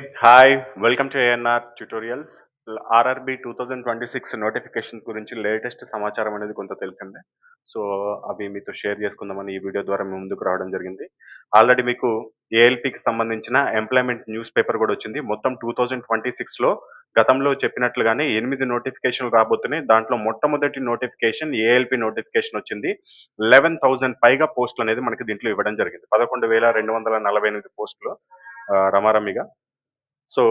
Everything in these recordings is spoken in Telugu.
Hi! Welcome to ANR tutorials. RRB 2026 notifications గురించి లేటెస్ట్ సమాచారం అనేది కొంత తెలిసిందే. సో, అవి మీతో షేర్ చేసుకుందామని ఈ వీడియో ద్వారా మీ ముందుకు రావడం జరిగింది. ఆల్రెడీ మీకు ఏఎల్‌పీకి సంబంధించిన ఎంప్లాయ్‌మెంట్ న్యూస్ పేపర్ గూడా వచ్చింది. మొత్తం 2026లో గతంలో చెప్పినట్లుగానే 8 నోటిఫికేషన్‌లు రాబోతున్నాయి. దాంట్లో మొట్టమొదటి నోటిఫికేషన్ ఏఎల్‌పీ నోటిఫికేషన్ వచ్చింది. 11,000 పైగా పోస్టులనేది మనకి దీంట్లో ఇవ్వడం జరిగింది. 11,248 పోస్టులు రమారమిగా. సో,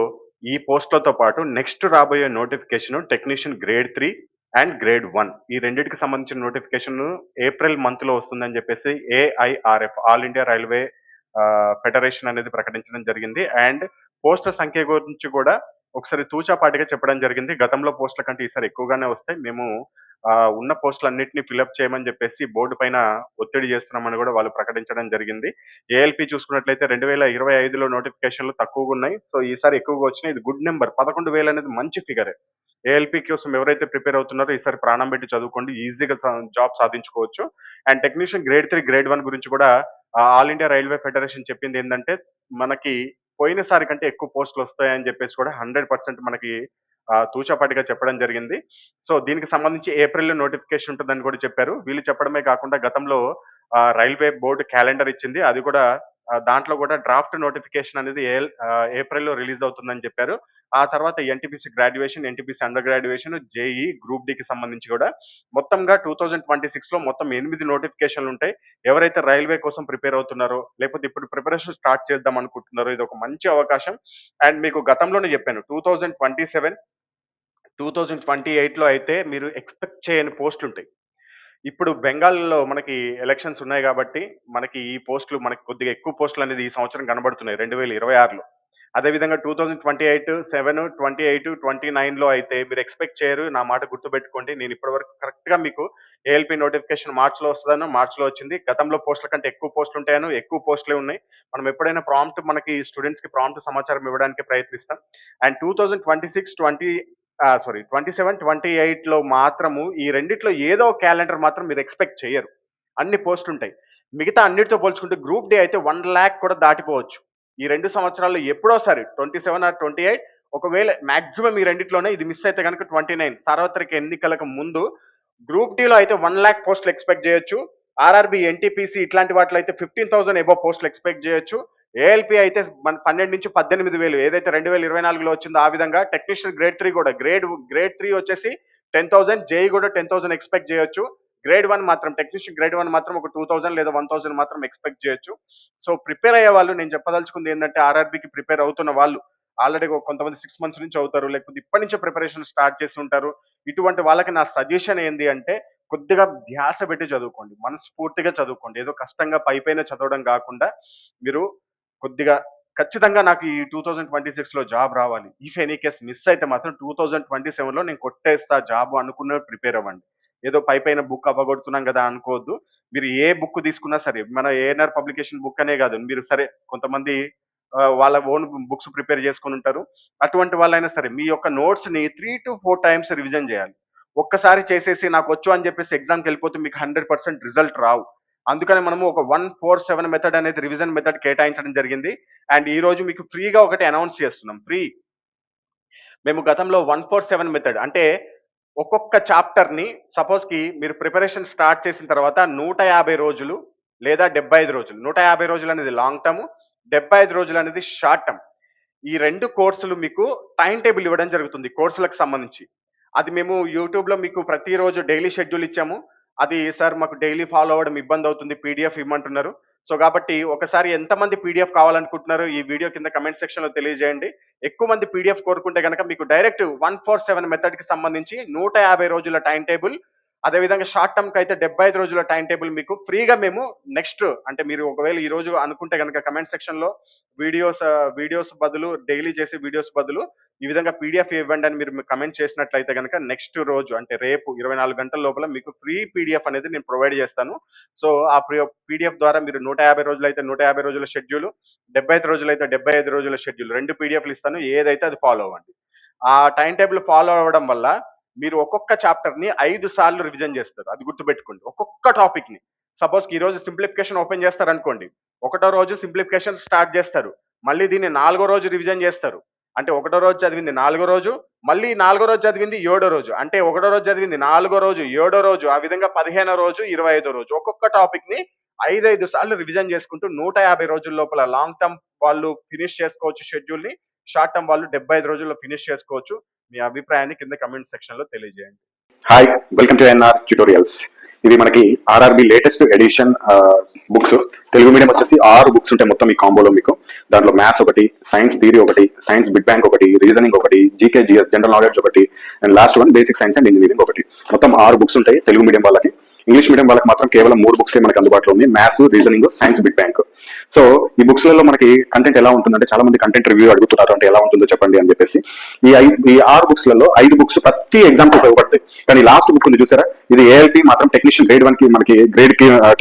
ఈ పోస్ట్‌లతో పాటు నెక్స్ట్ రాబోయే notification technician grade 3 and grade 1 ఈ రెండిటికి సంబంధించిన నోటిఫికేషన్ ఏప్రిల్ మంత్‌లో వస్తుందని చెప్పేసి AIRF all India railway federation అనేది ప్రకటించడం జరిగింది. అండ్ పోస్టుల సంఖ్య గురించి కూడా ఒకసారి తూచాపాటిగా చెప్పడం జరిగింది. గతంలో పోస్టుల కంటే ఈసారి ఎక్కువగానే వస్తాయి. మేము ఉన్న పోస్టులన్నిటిని ఫిలప్ చేయమని చెప్పేసి బోర్డ్ పైన ఒత్తిడి చేస్తున్నామని కూడా వాళ్ళు ప్రకటించడం జరిగింది. ఏఎల్‌పీ చూసుకున్నట్లయితే 2025లో నోటిఫికేషన్‌లు తక్కువగున్నాయి. సో, ఈసారి ఎక్కువగా వచ్చినాయి. ఇది గుడ్ నంబర్. 11,000 అనేది మంచి ఫిగరే. ఏఎల్‌పీ కోసం ఎవరైతే ప్రిపేర్ అవుతున్నారో ఈసారి ప్రాణం పెట్టి చదువుకోండి. ఈజీగా జాబ్ సాధించుకోవచ్చు. అండ్ టెక్నీషియన్ గ్రేడ్ 3, గ్రేడ్ 1 గురించి కూడా ఆల్ ఇండియా రైల్వే ఫెడరేషన్ చెప్పిందేందంటే, మనకి పోయినసారి కంటే ఎక్కువ పోస్టులొస్తాయని చెప్పేసి కూడా 100% మనకి తూచాపాటిగా చెప్పడం జరిగింది. సో, దీనికి సంబంధించి ఏప్రిల్‌లో నోటిఫికేషన్ ఉంటుందని కూడా చెప్పారు. వీళ్ళు చెప్పడమే కాకుండా గతంలో రైల్వే బోర్డ్ క్యాలెండర్ ఇచ్చింది. అది కూడా దాంట్లో కూడా డ్రాఫ్ట్ నోటిఫికేషన్ అనేది ఏప్రిల్‌లో రిలీజ్ అవుతుందని చెప్పారు. ఆ తర్వాత NTPC graduation, NTPC under graduation, JEE, group డీకి సంబంధించి కూడా మొత్తంగా 2026లో మొత్తం 8 నోటిఫికేషన్‌లుంటాయి. ఎవరైతే రైల్వే కోసం ప్రిపేర్ అవుతున్నారో, లేకపోతే ఇప్పుడు ప్రిపరేషన్ స్టార్ట్ చేద్దాం అనుకుంటున్నారో ఇదొక మంచి అవకాశం. అండ్ మీకు గతంలోనే చెప్పాను 2027, 2028లో అయితే మీరు ఎక్స్‌పెక్ట్ చేయని పోస్టులుంటాయి. ఇప్పుడు బెంగాల్‌లో మనకి ఎలక్షన్స్ ఉన్నాయి గాబట్టి, మనకి ఈ పోస్టులు మనకి కొద్దిగా ఎక్కువ పోస్టులనేది ఈ సంవత్సరం కనబడుతున్నాయి 2026లో. అదేవిధంగా 2028, 7, 28, 29లో అయితే మీరు ఎక్స్‌పెక్ట్ చేయరు. నా మాట గుర్తుపెట్టుకోండి. నేను ఇప్పటి వరకు కరెక్ట్‌గా మీకు ఏఎల్‌పీ నోటిఫికేషన్ మార్చ్‌లో వస్తదనో, మార్చ్‌లో వచ్చింది. గతంలో పోస్టుల కంటే ఎక్కువ పోస్టులుంటాయనో, ఎక్కువ పోస్టులే ఉన్నాయి. మనం ఎప్పుడైనా ప్రాంప్ట్ మనకి స్టూడెంట్స్‌కి ప్రాంప్ట్ సమాచారం ఇవ్వడానికి ప్రయత్నిస్తాం. అండ్ 2026, 27, 28లో మాత్రము ఈ రెండిట్లో ఏదో ఒక క్యాలెండర్ మాత్రం మీరు ఎక్స్‌పెక్ట్ చెయ్యరు. అన్ని పోస్టులుంటాయి. మిగతా అన్నిటితో పోల్చుకుంటే గ్రూప్ డి అయితే 1,00,000 కూడా దాటిపోవచ్చు. ఈ 2 సంవత్సరాల్లో ఎప్పుడోసారి 27 ఆర్ 28 ఒకవేళ మాక్సిమం ఈ రెండిట్లోనే ఇది మిస్ అయితే గనుక 29 సార్వత్రిక ఎన్నికలకు ముందు గ్రూప్ డిలో అయితే 1,00,000 పోస్టులు ఎక్స్‌పెక్ట్ చేయొచ్చు. ఆర్ఆర్‌బీ, ఎన్‌టీపీసీ ఇట్లాంటి వాటిలో అయితే 15,000 అబోవ్ పోస్టులు ఎక్స్‌పెక్ట్ చేయొచ్చు. ఏఎల్‌పీ అయితే 12,000-18,000 ఏదైతే 2024లో వచ్చిందో ఆ విధంగా టెక్నీషియన్ గ్రేడ్ 3 కూడా గ్రేడ్ 3 వచ్చేసి 10,000, జేఈ కూడా 10,000 ఎక్స్‌పెక్ట్ చేయొచ్చు. గ్రేడ్ 1 మాత్రం టెక్నీషియన్ గ్రేడ్ 1 మాత్రం ఒక 2,000 లేదా 1,000 మాత్రం ఎక్స్‌పెక్ట్ చేయొచ్చు. సో, ప్రిపేర్ అయ్యే వాళ్ళు నేను చెప్పదలుచుకుంది ఏందంటే ఆర్ఆర్‌బీకి ప్రిపేర్ అవుతున్న వాళ్ళు ఆల్రెడీ కొంతమంది 6 మంత్స్ నుంచి అవుతారు. లేకపోతే ఇప్పటి నుంచే ప్రిపరేషన్ స్టార్ట్ చేసి ఉంటారు. ఇటువంటి వాళ్ళకి నా సజెషన్ ఏంది అంటే కొద్దిగా ధ్యాస పెట్టి చదువుకోండి. మనస్ఫూర్తిగా చదువుకోండి. ఏదో కష్టంగా పైపైన చదవడం గాకుండా మీరు కొద్దిగా ఖచ్చితంగా నాకు ఈ 2026లో జాబ్ రావాలి. ఇఫ్ ఎనీ కేస్ మిస్ అయితే మాత్రం 2027లో నేను కొట్టేస్తా జాబు అనుకున్నవి ప్రిపేర్ అవ్వండి. ఏదో పైపైన బుక్ అవ్వగొడుతున్నాం గదా అనుకోవద్దు. మీరు ఏ బుక్ తీసుకున్నా సరే, మన ఏఎన్ఆర్ పబ్లికేషన్ బుక్ అనే గాదు. మీరు సరే కొంతమంది వాళ్ళ ఓన్ బుక్స్ ప్రిపేర్ చేసుకొనుంటారు. అటువంటి వాళ్ళైనా సరే మీ యొక్క నోట్స్‌ని 3-4 టైమ్స్ రివిజన్ జేయాలి. ఒక్కసారి చేసేసి నాకొచ్చు అని జెప్పేసి ఎగ్జామ్‌కెళ్ళిపోతే మీకు 100% రిజల్ట్ రావు. అందుకని మనము ఒక 147 మెథడ్ అనేది రివిజన్ మెథడ్ కేటాయించడం జరిగింది. అండ్ ఈరోజు మీకు ఫ్రీగా ఒకటి అనౌన్స్ చేస్తున్నాం. మేము గతంలో 147 మెథడ్ అంటే ఒక్కొక్క చాప్టర్‌ని సపోజ్‌కి మీరు ప్రిపరేషన్ స్టార్ట్ చేసిన తర్వాత 150 రోజులు లేదా 75 రోజులు. 150 రోజులనేది లాంగ్ టర్మ్, 75 రోజులనేది షార్ట్ టర్మ్. ఈ 2 కోర్సులు మీకు టైమ్ టేబుల్ ఇవ్వడం జరుగుతుంది కోర్సులకు సంబంధించి. అది మేము యూట్యూబ్‌లో మీకు ప్రతిరోజు డైలీ షెడ్యూల్ ఇచ్చాము. అది సార్ మాకు డైలీ ఫాలో అవ్వడం ఇబ్బందవుతుంది. పీడీఎఫ్ ఇమ్మంటున్నారు. సో, కాబట్టి ఒకసారి ఎంతమంది పీడీఎఫ్ కావాలనుకుంటున్నారో ఈ వీడియో కింద కామెంట్ సెక్షన్‌లో తెలియజేయండి. ఎక్కువ మంది పీడీఎఫ్ కోరుకుంటే గనక మీకు డైరెక్ట్ 147 మెథడ్‌కి సంబంధించి 150 రోజుల టైమ్ టేబుల్, అదేవిధంగా షార్ట్ టర్మ్‌కైతే 75 రోజుల టైమ్ టేబుల్ మీకు ఫ్రీగా మేము నెక్స్ట్ అంటే మీరు ఒకవేళ ఈ రోజు అనుకుంటే గనక కామెంట్ సెక్షన్‌లో వీడియోస్ బదులు డైలీ చేసే వీడియోస్ బదులు ఈ విధంగా పీడీఎఫ్ ఇవ్వండి అని మీరు కమెంట్ చేసినట్లయితే గనక నెక్స్ట్ రోజు అంటే రేపు 24 గంటల లోపల మీకు ఫ్రీ పీడీఎఫ్ అనేది నేను ప్రొవైడ్ చేస్తాను. సో, ఆ పీడీఎఫ్ ద్వారా మీరు 150 రోజులైతే 150 రోజుల షెడ్యూల్, 75 రోజులైతే 75 రోజుల షెడ్యూల్ 2 పీడీఎఫ్‌లు ఇస్తాను. ఏదైతే అది ఫాలో అవ్వండి. ఆ టైమ్ టేబుల్ ఫాలో అవ్వడం వల్ల మీరు ఒక్కొక్క చాప్టర్‌ని 5 సార్లు రివిజన్ చేస్తారు. అది గుర్తుపెట్టుకోండి. ఒక్కొక్క టాపిక్‌ని. సపోజ్‌కి ఈరోజు సింప్లిఫికేషన్ ఓపెన్ చేస్తారనుకోండి. ఒకటో రోజు సింప్లిఫికేషన్ స్టార్ట్ చేస్తారు. మళ్ళీ దీన్ని 4వ రోజు రివిజన్ చేస్తారు. అంటే ఒకటో రోజు చదివింది 4వ రోజు, మళ్ళీ 4వ రోజు చదివింది 7వ రోజు. అంటే ఒకటో రోజు చదివింది 4వ రోజు, 7వ రోజు, ఆ విధంగా 15వ రోజు, 25వ రోజు. ఒక్కొక్క టాపిక్‌ని 5 సార్లు రివిజన్ చేసుకుంటూ 150 రోజుల లోపల లాంగ్ టర్మ్ వాళ్ళు ఫినిష్ చేసుకోవచ్చు షెడ్యూల్‌ని. షార్ట్ టర్మ్ వాళ్ళు 75 రోజుల్లో ఫినిష్ చేసుకోవచ్చు. మీ అభిప్రాయాన్ని కింద కామెంట్ సెక్షన్‌లో తెలియజేయండి. Hi, welcome to NR tutorials. ఇది మనకి RRB latest edition books. Telugu medium వచ్చేసి 6 బుక్స్ ఉంటాయి మొత్తం ఈ కాంబోలో మీకు. దాంట్లో మ్యాథ్స్ ఒకటి, సైన్స్ థియరీ ఒకటి, సైన్స్ బిగ్ బ్యాంగ్ ఒకటి, రీజనింగ్ ఒకటి, జీకే జిఎస్ జనరల్ నాలెడ్జ్ ఒకటి, and last one basic science and engineering ఒకటి. మొత్తం 6 బుక్స్ ఉంటాయి తెలుగు మీడియం వాళ్ళకి. ఇంగ్లీష్ మీడియం వాళ్ళకి మాత్రం కేవలం 3 బుక్స్ మనకి అందుబాటులో ఉంది, maths, reasoning, science big bank. So ఈ బుక్స్ లలో మనకి కంటెంట్ ఎలా ఉంటుందంటే, చాలా మంది కంటెంట్ రివ్యూ అడుగుతున్నారు, అంటే ఎలా ఉంటుందో చెప్పండి అని చెప్పేసి. ఈ 6 బుక్స్ లలో 5 బుక్స్ ప్రతి ఎగ్జామ్ కి ఉపయోగపడతాయి. కానీ లాస్ట్ బుక్ ఉంది చూసారా, ఇది ఏఎల్పి మాత్రం టెక్నీషియన్ గ్రేడ్ 1 కి మనకి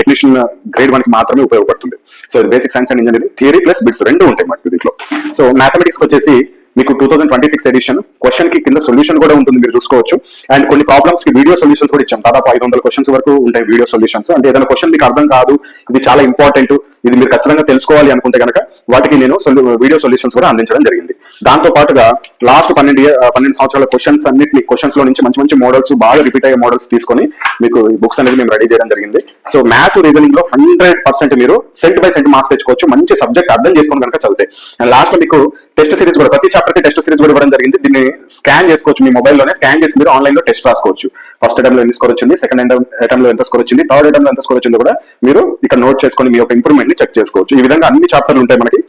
టెక్నీషియన్ గ్రేడ్ 1 కి మాత్రమే ఉపయోగపడుతుంది. సో ఇది basic science and engineering theory plus bits రెండు ఉంటాయి మనకి దీంట్లో. సో మ్యాథమెటిక్స్ వచ్చేసి మీకు 2026 ఎడిషన్ క్వశ్చన్ కి కింద సొల్యూషన్ కూడా ఉంటుంది, మీరు చూసుకోవచ్చు. అండ్ కొన్ని ప్రాబ్లమ్స్ కి వీడియో సొల్యూషన్స్ కూడా ఇచ్చాం. దాదాపు 500 క్వశ్చన్స్ వరకు ఉంటాయి వీడియో సొల్యూషన్స్. అంటే ఏదైనా క్వశ్చన్ మీకు అర్థం కాదు, ఇది చాలా ఇంపార్టెంట్, ఇది మీరు ఖచ్చితంగా తెలుసుకోవాలి అనుకుంటే కనుక వాటికి నేను వీడియో సొల్యూషన్స్ కూడా అందించడం జరిగింది. దాంతో పాటుగా లాస్ట్ 12 సంవత్సరాల క్వశ్చన్స్ లో నుంచి మంచి మంచి మోడల్స్, బాగా రిపీట్ అయ్యే మోడల్స్ తీసుకొని మీకు ఈ బుక్స్ అనేది మేము రెడీ చేయడం జరిగింది. సో మ్యాథ్స్, రీజనింగ్ లో 100% మీరు సెంట్ బై సెంట్ మార్క్స్ తెచ్చుకోవచ్చు, మంచి సబ్జెక్ట్ అర్థం చేసుకుని కనుక చదివితే. అండ్ లాస్ట్ లో మీకు టెస్ట్ సిరీస్ కూడా, ప్రతి చాప్టర్ కి టెస్ట్ సిరీస్ కూడా ఇవ్వడం జరిగింది. దీన్ని స్కాన్ చేసుకోవచ్చు, మీ మొబైల్లోనే స్కాన్ చేసి మీరు ఆన్లైన్ లో టెస్ట్ రాసుకోవచ్చు. ఫస్ట్ అటెంప్ట్ లో ఎన్ని స్కోర్ వచ్చింది, సెకండ్ అటెంప్ట్ లో ఎంత స్కోర్ వచ్చింది, థర్డ్ అటెంప్ట్ లో ఎంత స్కోర్ వచ్చిందో కూడా మీరు ఇక్కడ నోట్ చేసుకొని మీ యొక్క ఇంప్రూవ్మెంట్ ని చెక్ చేసుకోవచ్చు. ఈ విధంగా అన్ని చాప్టర్లు ఉంటాయి మనకి.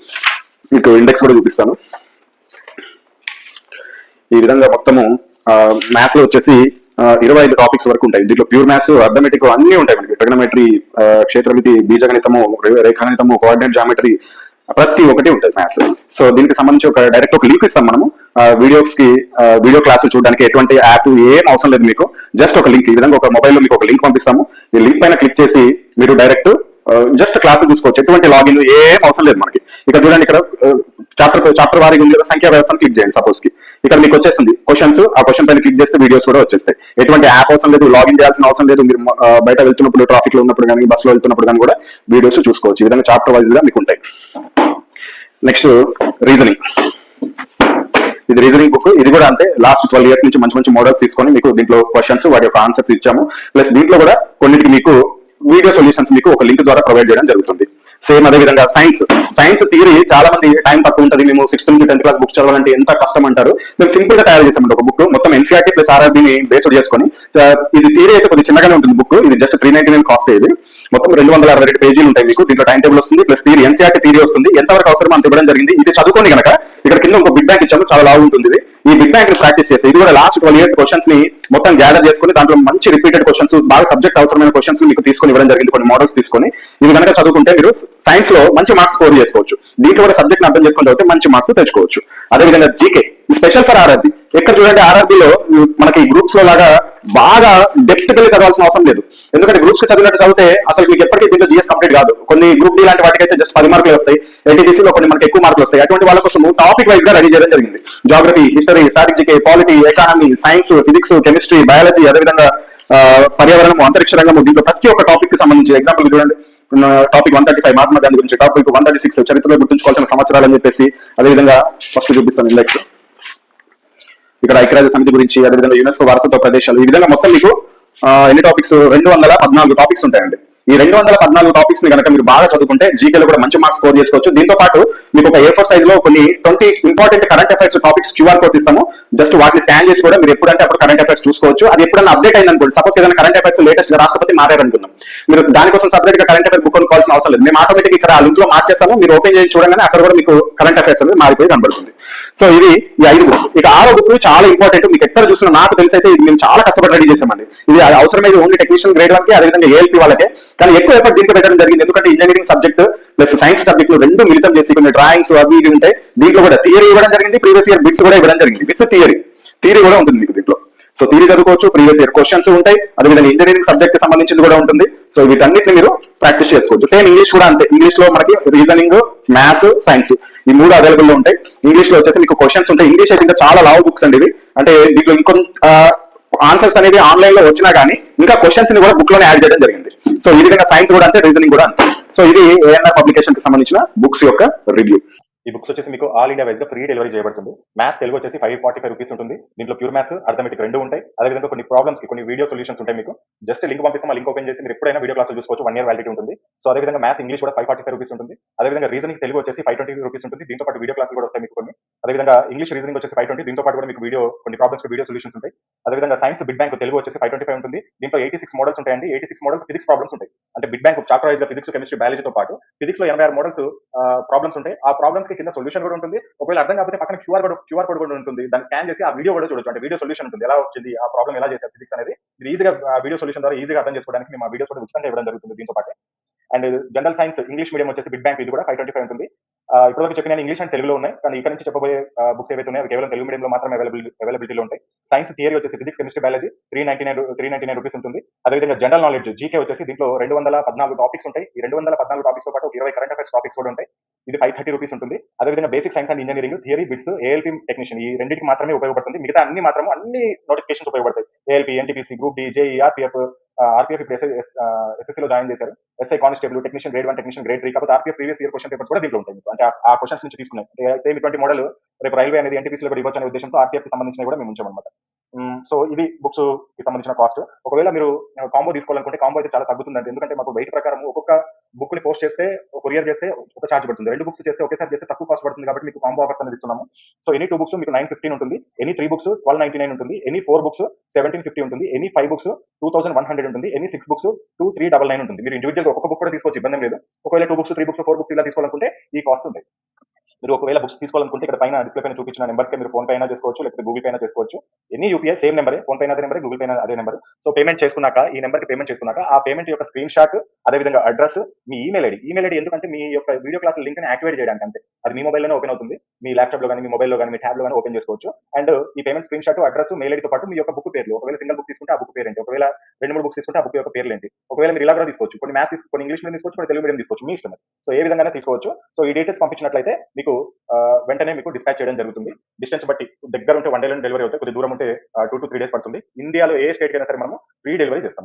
మీకు ఇండెక్స్ కూడా చూపిస్తాను. ఈ విధంగా మొత్తము మ్యాథ్స్ లో వచ్చేసి 25 టాపిక్స్ వరకు ఉంటాయి. దీంట్లో ప్యూర్ మ్యాథ్స్, అర్థమెటిక్ అన్ని ఉంటాయి మనకి. ట్రిగనోమెట్రీ, క్షేత్రమితి, బీజగణితము, రేఖాగణితము, కోఆర్డినేట్ జామెట్రీ, ప్రతి ఒక్కటి ఉంటుంది మ్యాథ్స్. సో దీనికి సంబంధించి డైరెక్ట్ ఒక లింక్ ఇస్తాం మనము. వీడియో క్లాసులు చూడడానికి ఎటువంటి యాప్ ఏం అవసరం లేదు మీకు. జస్ట్ ఒక లింక్, ఈ విధంగా ఒక మొబైల్లో మీకు ఒక లింక్ పంపిస్తాము. ఈ లింక్ పైన క్లిక్ చేసి మీరు డైరెక్ట్ జస్ట్ క్లాసులు చూసుకోవచ్చు. ఎటువంటి లాగిన్ ఏం అవసరం లేదు మనకి. ఇక్కడ చూడండి, ఇక్కడ చాప్టర్ వారీగా ఉంది కదా, సంఖ్యా వ్యవస్థను క్లిక్ చేయండి. సపోజ్ కి ఇక్కడ మీకు వచ్చేస్తుంది క్వశ్చన్స్, ఆ క్వశ్చన్ పైన క్లిక్ చేస్తే వీడియోస్ కూడా వచ్చేస్తాయి. ఎటువంటి యాప్ అవసరం లేదు, లాగిన్ చేయాల్సిన అవసరం లేదు. మీరు బయట వెళ్తున్నప్పుడు, ట్రాఫిక్ లో ఉన్నప్పుడు కానీ, బస్ లో వెళ్తున్నప్పుడు కానీ కూడా వీడియోస్ చూసుకోవచ్చు. ఈ విధంగా చాప్టర్ వైజ్ గా మీకు ఉంటాయి. Next reasoning. ఇది రీజనింగ్ బుక్. ఇది కూడా అంతే, లాస్ట్ 12 years నుంచి మంచి మంచి మోడల్స్ తీసుకొని మీకు దీంట్లో క్వశ్చన్స్, వాటి యొక్క ఆన్సర్స్ ఇచ్చాము. ప్లస్ దీంట్లో కూడా కొన్నిటికి మీకు వీడియో సొల్యూషన్స్ మీకు ఒక లింక్ ద్వారా ప్రొవైడ్ చేయడం జరుగుతుంది. సేమ్ అదే విధంగా సైన్స్ థియరీ చాలా మంది టైం తక్కువ ఉంటుంది, మేము 6th నుంచి 10th క్లాస్ బుక్ చదవాలంటే ఎంత కష్టం అంటారు. మేము సింపుల్ గా తయారు చేసామంటే ఒక బుక్ మొత్తం ఎన్సీఆర్టీ ప్లస్ ఆర్ఆర్బీని బేస్డ్ చేసుకొని. ఇది థియరీ అయితే కొద్దిగా చిన్నగానే ఉంటుంది బుక్. ఇది జస్ట్ 399 కాస్ట్. ఇది మొత్తం 262 పేజీలు ఉంటాయి మీకు. దీంట్లో టైం టేబుల్ వస్తుంది, ప్లస్ థియరీ, ఎన్సీఆర్టీ థియరీ వస్తుంది. ఎంతవరకు అవసరం అంత ఇవ్వడం జరిగింది. ఇది చదువుకోండి కనుక ఇక్కడ కింద ఒక బిగ్ బ్యాంక్ ఇచ్చాము, చాలా లావు ఉంటుంది. ఈ బిగ్ బ్యాంక్ ని ప్రాక్టీస్ చేస్తే, ఇది కూడా లాస్ట్ 12 years క్వశ్చన్స్ ని మొత్తం గ్యాదర్ చేసుకుని దాంట్లో మంచి రిపీటెడ్ క్వశ్చన్స్, బాగా సబ్జెక్ట్ అవసరమైన క్వశ్చన్స్ మీకు తీసుకొని ఇవ్వడం జరిగింది. కొన్ని మోడల్స్ తీసుకొని ఇవి కనుక చదువుకుంటే మీరు సైన్స్ లో మంచి మార్క్స్ స్కోర్ చేసుకోవచ్చు. దీంట్లో కూడా సబ్జెక్ట్ అర్థం చేసుకుని చదివితే మంచి మార్క్స్ తెచ్చుకోవచ్చు. అదేవిధంగా జీకే స్పెషల్ ఫర్ ఆర్ఆర్బీ. ఎక్కడ చూడండి, ఆర్ఆర్బీలో మనకి గ్రూప్స్ లో లాగా బాగా డెప్త్ గా చదవాల్సిన అవసరం లేదు. ఎందుకంటే గ్రూప్స్ కి చదివినట్టు చదివితే అసలు మీకు ఎప్పటికీ దీంట్లో జిఎస్ కంప్లీట్ కాదు. కొన్ని గ్రూప్ డి లాంటి వాటికైతే జస్ట్ 10 మార్కులు వస్తాయి, ఎన్టీటీసీలో కొన్ని మనకి ఎక్కువ మార్కులు వస్తాయి. అటువంటి వాళ్ళ కోసం టాపిక్ వైజ్ గా రెడీ చేయడం జరిగింది. Geography, history, strategy, polity, economy, science, physics, chemistry, biology, అదేవిధంగా పర్యావరణం, అంతరిక్ష రంగము, దీంట్లో ప్రతి ఒక్క టాపిక్ కి సంబంధించి ఎగ్జాంపుల్ చూడండి. టాపిక్ 135 మహాత్మా గాంధీ గురించి, టాపిక్ 136 చరిత్రలో గుర్తుంచుకోవాల్సిన సంవత్సరాలు అని చెప్పేసి. అదేవిధంగా ఫస్ట్ చూపిస్తాను ఇండెక్స్. ఇక్కడ ఐక్యరాజ్య సమితి గురించి, అదేవిధంగా యునెస్కో వారసత్వ ప్రదేశాలు. ఈ విధంగా మొత్తం మీకు ఎన్ని టాపిక్స్, 214 టాపిక్స్ ఉంటాయండి. ఈ 214 టాపిక్స్ ని కనుక మీరు బాగా చదువుకుంటే జీకేలో కూడా మంచి మార్క్స్ స్కోర్ చేసుకోవచ్చు. దీంతో పాటు మీకు ఒక A4 సైజ్ లో కొన్ని 20 important current affairs topics QR codes ఇస్తాము. జస్ట్ వాటిని స్కాన్ చేసి కూడా మీరు ఎప్పుడంటే అప్పుడు కరెంట్ అఫైర్స్ చూసుకోవచ్చు. అది ఎప్పుడైనా అప్డేట్ అయింది అనుకోండి, సపోజ్ ఏదైనా కరెంట్ అఫైర్స్ లేటెస్ట్ రాష్ట్రపతి మారారనుకుందాం, మీరు దానికోసం సపరేట్ గా కరెంట్ అఫైర్ బుక్ కొనుక్కోవాల్సిన అవసరం లేదు. మేము ఆటోమేటిక్ ఇక్కడ ఆ లింక్ లో మార్చేస్తాము. మీరు ఓపెన్ చేసి చూడగానే అక్కడ కూడా మీకు కరెంట్ అఫైర్స్ అనేది మారిపోయి కనబడుతుంది. సో ఇది ఈ 5 బుక్స్. ఇక 6వ బుక్ చాలా ఇంపార్టెంట్. మీకు ఎక్కడ చూసినా, నాకు తెలిసి అయితే ఇది మేము చాలా కష్టపడి రెడీ చేసామండి. ఇది అవసరమైతే ఓన్లీ టెక్నీషియన్ గ్రేడ్ 1 కి, అదేవిధంగా ఏఎల్పీ వాళ్ళకే. కానీ ఎక్కువ ఎఫర్ట్ దీంట్లో పెట్టడం జరిగింది. ఎందుకంటే engineering subject plus science subject రెండు మిళితం చేసి కొన్ని డ్రాయింగ్స్ అవి ఇవి ఉంటాయి. దీంట్లో కూడా థియరీ ఇవ్వడం జరిగింది, ప్రీవియస్ ఇయర్ బిట్స్ కూడా ఇవ్వడం జరిగింది. విత్ థియరీ కూడా ఉంటుంది మీకు దీంట్లో. సో థియరీ చదువుకోవచ్చు, ప్రీవియస్ ఇయర్ క్వశ్చన్స్ ఉంటాయి, అదేవిధంగా ఇంజనీరింగ్ సబ్జెక్ట్ కి సంబంధించింది కూడా ఉంటుంది. సో వీటన్నిటిని మీరు ప్రాక్టీస్ చేసుకోవచ్చు. సేమ్ ఇంగ్లీష్ కూడా అంతే. ఇంగ్లీష్ లో మనకి రీజనింగ్, మ్యాథ్స్, సైన్స్ ఈ 3 అవైలబుల్ లో ఉంటాయి. ఇంగ్లీష్ లో వచ్చేసి మీకు క్వశ్చన్స్ ఉంటాయి. ఇంగ్లీష్ అయితే ఇంకా చాలా లావు బుక్స్ అండి ఇవి. అంటే దీంట్లో ఇంకొంత ఆన్సర్స్ అనేది ఆన్లైన్ లో వచ్చినా కానీ ఇంకా క్వశ్చన్స్ ని కూడా బుక్ లోనే యాడ్ చేయడం జరిగింది. సో ఈ విధంగా సైన్స్ కూడా అంతే, రీజనింగ్ కూడా అంతే. సో ఇది ఏఎన్ఆర్ పబ్లికేషన్ కి సంబంధించిన బుక్స్ యొక్క రివ్యూ. ఈ బుక్స్ వచ్చేసి మీకు ఆల్ ఇండియా వైజ్ గా ఫ్రీ డెలివరీ చేయబడుతుంది. మ్యాథ్స్ తెలుగు వచ్చేసి 545 రూపీస్ ఉంటుంది. దీంట్లో ప్యూర్ మ్యాథ్స్, అర్థమెటిక్ రెండు ఉంటాయి. అదేవిధంగా కొన్ని ప్రాబ్లమ్స్ కి కొన్ని వీడియో సొల్యూషన్స్ ఉంటాయి మీకు. జస్ట్ లింక్ పంపిస్తాం, ఆ లింక్ ఓపెన్ చేసి మీరు ఎప్పుడైనా వీడియో క్లాస్ చూసుకోవచ్చు. 1 ఇయర్ వ్యాలిడిటీ ఉంటుంది. సో అదేవిధంగా మ్యాథ్స్ ఇంగ్లీష్ కూడా 545 రూపీస్ ఉంటుంది. అదేవిధంగా రీజనింగ్ తెలుగు వచ్చేసి 520 రూపీస్ ఉంటుంది. దీంతో పాటు వీడియో క్లాసులు కూడా వస్తాయి మీకు కొన్ని. అదేవిధంగా ఇంగ్లీష్ రీజనింగ్ వచ్చేసి 520, దీంతో పాటు కూడా మీకు కొన్ని ప్రాబ్లమ్స్ వీడియో సొల్యూషన్స్ ఉంటాయి. అదేవిధంగా సైన్స్ బిట్ బ్యాంక్ తెలుగు వచ్చేసి 525 ఉంటుంది. దీంట్లో 86 మోడల్స్ ఉంటాయండి. 86 మోడల్స్ ఫిజిక్స్ ప్రాబ్లమ్స్ ఉంటాయి. అంటే బిట్ బ్యాంక్ చాప్టర్ వైజ్ గా ఫిజిక్స్, కెమిస్ట్రీ, బయాలజీతో పాటు ఫిజిక్స్ లో 86 మోడల్స్ ప్రాబ్లమ్స్ ఉంటాయి. ఆ ప్రాబ్లమ్స్ కి కింద సొల్యూషన్ కూడా ఉంటుంది. ఒకవేళ అర్థం కాకపోతే పక్కన క్యూఆర్ కోడ్ కూడా ఉంటుంది. దాన్ని స్కాన్ చేసి ఆ వీడియో కూడా చూడొచ్చు. అంటే వీడియో సొల్యూషన్ ఉంటుంది, ఎలా వచ్చింది, ఆ ప్రాబ్లం ఎలా చేశారు ఫిజిక్స్ అనేది మీరు ఈజీగా వీడియో సొల్యూషన్ ద్వారా ఈజీగా అర్థం చేసుకోవడానికి మేము ఆ వీడియోస్ కూడా ఉచితంగా ఇవ్వడం జరుగుతుంది దీంతో పాటు. And general science English medium వచ్చేసి బిట్ బ్యాంక్ ఇది కూడా 525 ఉంటుంది. ఇప్పటివరకు చెప్పిన ఇంగ్లీష్ అండ్ తెలుగులో ఉన్నాయి, కానీ ఇక్కడ నుంచి చెప్పబోయే బుక్స్ ఏవైతే ఉన్నాయో అవి కేవలం తెలుగు మీడియంలో మాత్రమే అవైలబిలిటీలో ఉంటాయి. సైన్స్ థియరీ వచ్చేసి ఫిజిక్స్, కెమిస్ట్రీ, బయాలజీ 399 రూపీస్ ఉంటుంది. అదేవిధంగా జనరల్ నాలెడ్జ్ జీకే వచ్చేసి దీంట్లో 214 టాపిక్స్ ఉంటాయి. ఈ 214 టాపిక్స్ తో పాటు 20 కరెంట్ అఫైర్స్ టాపిక్స్ కూడా ఉంటాయి. ఇది 530 రూపీస్ ఉంటుంది. అదేవిధంగా basic science and engineering theory bits, ALP technician ఈ రెండింటికి మాత్రమే ఉపయోగపడుతుంది. మిగతా అన్ని మాత్రం అన్ని నోటిఫికేషన్స్ ఉపయోగపడతాయి. ALP, NTPC, group D, JE, RPF ఇప్పుడు ఎస్ఎస్సీలో జాయిన్ చేశారు. SI constable, technician grade 1, technician grade 3. కాకపోతే RPF previous year question papers కూడా దీంట్లో ఉంటాయి. అంటే ఆ క్వశ్చన్స్ నుంచి తీసుకున్నాయి. అంటే ఇటువంటి మోడల్ రేపు రైల్వే అనేది ఎన్టీపీసీలో కూడా ఇవ్వచ్చు అనే ఉద్దేశంతో ఆర్పీఎఫ్ కి సంబంధించినవి కూడా మేము ఉంచామన్నమాట. సో ఇది బుక్స్ కి సంబంధించిన కాస్ట్. ఒకవేళ మీరు కాంబో తీసుకోవాలనుకుంటే కాంబో అయితే చాలా తగ్గుతుందండి. ఎందుకంటే మాకు వెయిట్ ప్రకారం ఒక్కొక్క బుక్ ని పోస్ట్ చేస్తే, కొరియర్ చేస్తే ఒక ఛార్జ్ పడుతుంది. 2 బుక్స్ చేస్తే ఒకేసారి చేస్తే తక్కువ కాస్ట్ పడుతుంది. కాబట్టి మీకు కాంబో ఆఫర్స్ అనేది ఇస్తున్నాము. సో ఎనీ 2 బుక్స్ మీకు 915 ఉంటుంది. ఎనీ 3 బుక్స్ 1299 ఉంటుంది. ఎనీ 4 బుక్స్ 1750 ఉంటుంది. ఎనీ 5 బుక్స్ 2100 ఉంటుంది. ఎనీ 6 బుక్స్ 2399 ఉంటుంది. మీరు ఇండివిజువల్ ఒక్కొక్క బుక్ కూడా తీసుకోవచ్చు, ఇబ్బంది లేదు. ఒకవేళ 2 బుక్స్, 3 బుక్స్, 4 బుక్స్ ఇలా తీసుకోవాలనుకుంటే ఈ కాస్ట్ ఉంటాయి. మీరు ఒకవేళ బుక్స్ తీసుకోవాలనుకుంటే ఇక్కడ పైన డిస్ప్లే పైన చూపించిన నెంబర్స్ కి మీరు ఫోన్ పే అయినా చేసుకోవచ్చు, లేకపోతే గూగుల్ పే అయినా చేసుకోవచ్చు. ఎన్ని యూపీఐ సేమ్ నెంబరే, ఫోన్ పే అదే నెంబర్, గూగుల్ పే అదే నెంబర్. సో పేమెంట్ చేసుకున్నాక, ఈ నెంబర్ కి పేమెంట్ చేసుకున్నాక ఆ పేమెంట్ యొక్క స్క్రీన్ షాట్, అదేవిధంగా అడ్రస్, మీ ఈమెయిల్ ఐడి ఎందుకంటే మీ యొక్క వీడియో క్లాస్ లింక్ ని యాక్టివేట్ చేయడానికి, అంతే. అది మీ మొబైల్లోనే ఓపెన్ అవుతుంది. మీ ల్యాప్టాప్ లో కానీ, మీ మొబైల్లో కానీ, మీ ట్యాబ్ లో కానీ ఓపెన్ చేసుకోవచ్చు. అండ్ ఈ payment screen shot, address, mail ఐడితో పాటు మీ యొక్క బుక్ పేర్లు, ఒకవేళ సింగిల్ బుక్ తీసుకుంటే ఆ బుక్ పేరు ఏంటి, ఒకవేళ 2-3 బుక్స్ తీసుకుంటే ఆ బుక్ యొక్క పేర్లు ఏంటి, ఒకవేళ మీరు ఇలా కూడా తీసుకోవచ్చు. కొన్ని మ్యాథ్స్ కొన్ని ఇంగ్లీష్ మీడియం తీసుకోవచ్చు, కొన్ని తెలుగు మీడియం తీసుకోవచ్చు, మీ ఇష్టం. సో ఏ విధంగా తీసుకోవచ్చు. సో ఈ డీటెయిల్స్ పంపించినట్లయితే మీకు వెంటనే మీకు డిస్పాచ్ చేయడం జరుగుతుంది. డిస్టెన్స్ బట్టి దగ్గర ఉంటే 1 డే డెలివరీ అవుతాయి, కొద్ది దూరం ఉంటే 2 to 3 డేస్ పడుతుంది. ఇండియాలో ఏ స్టేట్ కైనా సరే మనము ఫ్రీ డెలివరీ చేస్తాం.